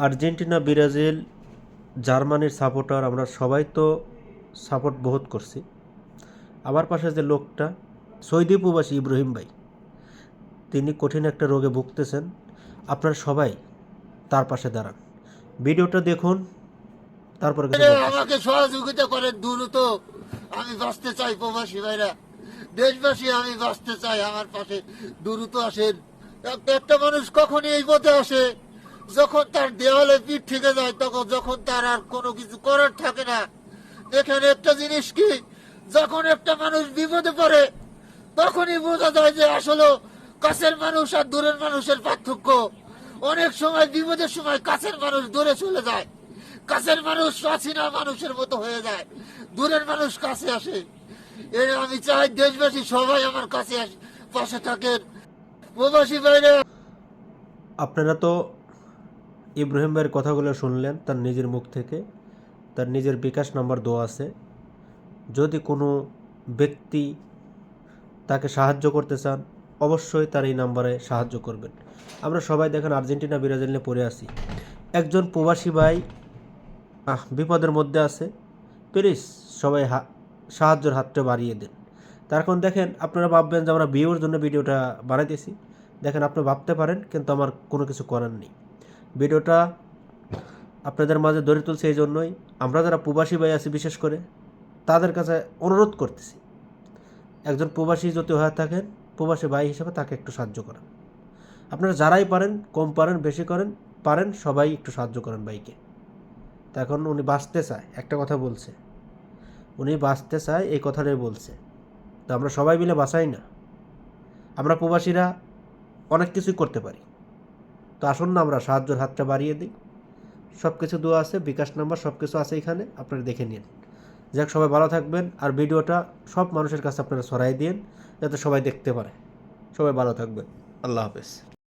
Argentina, Brazil, জার্মানির supporter আমরা সবাই তো সাপোর্ট বহুত করছি। আমার পাশে যে লোকটা সৌদি প্রবাসী ইব্রাহিম ভাই, তিনি কঠিন একটা রোগে ভুগতেছেন। আপনারা সবাই তার পাশে দাঁড়ান, ভিডিওটা দেখুন, তারপরে কিছু বলতেছি। আমাকে সহযোগিতা করেন দ্রুত। আমি বাঁচতে চাই, প্রবাসী ভাইরা, দেশবাসী, আমি বাঁচতে চাই, আমার পাশে দ্রুত আসেন। একটা মানুষ কখনই এই পথে আসে যখন তার দেওয়ালে পিঠ থেকে যায়, তখন যখন তার আর কোনো কিছু করার থাকে না। দেখেন একটা জিনিস কি, যখন একটা মানুষ বিপদে পড়ে তখনই বোঝা যায় যে আসলে কাছের মানুষ আর দূরের মানুষের পার্থক্য। অনেক সময় বিপদের সময় কাছের মানুষ দূরে চলে যায়, কাছের মানুষ অচেনা মানুষের মতো হয়ে যায়, দূরের মানুষ কাছে আসে। আমি চাই দেশবাসী সবাই আমার কাছে পাশে থাকেন, প্রবাসী বাইরে। আপনারা তো ইব্রাহিম ভাইয়ের কথাগুলো শুনলেন তার নিজের মুখ থেকে। তার নিজের বিকাশ নাম্বার দেওয়া আছে। যদি কোনো ব্যক্তি তাকে সাহায্য করতে চান, অবশ্যই তার এই নাম্বারে সাহায্য করবেন। আমরা সবাই দেখেন আর্জেন্টিনা, ব্রাজিল নিয়ে পড়ে আছি। একজন প্রবাসী ভাই বিপদের মধ্যে আছে, প্লিজ সবাই সাহায্যের হাতটা বাড়িয়ে দেন। তার কারণ দেখেন, আপনারা ভাববেন যে আমরা ভিউর জন্য ভিডিওটা বানাইতেছি। দেখেন, আপনি ভাবতে পারেন, কিন্তু আমার কোনো কিছু করার নেই। ভিডিওটা আপনাদের মাঝে ধরে তুলছে এই জন্যই, আমরা যারা প্রবাসী ভাই আছি বিশেষ করে তাদের কাছে অনুরোধ করতেছি, একজন প্রবাসী যদি হয়ে থাকেন, প্রবাসী ভাই হিসেবে তাকে একটু সাহায্য করেন। আপনারা যারাই পারেন, কম পারেন বেশি করেন, পারেন সবাই একটু সাহায্য করেন ভাইকে। তা এখন উনি বাঁচতে চায়, একটা কথা বলছে, উনি বাঁচতে চায়, এই কথাটাই বলছে। তো আমরা সবাই মিলে বাঁচাই না, আমরা প্রবাসীরা অনেক কিছুই করতে পারি। তো আসুন না আমরা সাহায্যের হাতটা বাড়িয়ে দিই। সব কিছু দেওয়া আছে, বিকাশ নাম্বার সব কিছু আছে এখানে, আপনারা দেখে নিন। যাক, সবাই ভালো থাকবেন, আর ভিডিওটা সব মানুষের কাছে আপনারা ছড়াই দিন যাতে সবাই দেখতে পারে। সবাই ভালো থাকবেন, আল্লাহ হাফেজ।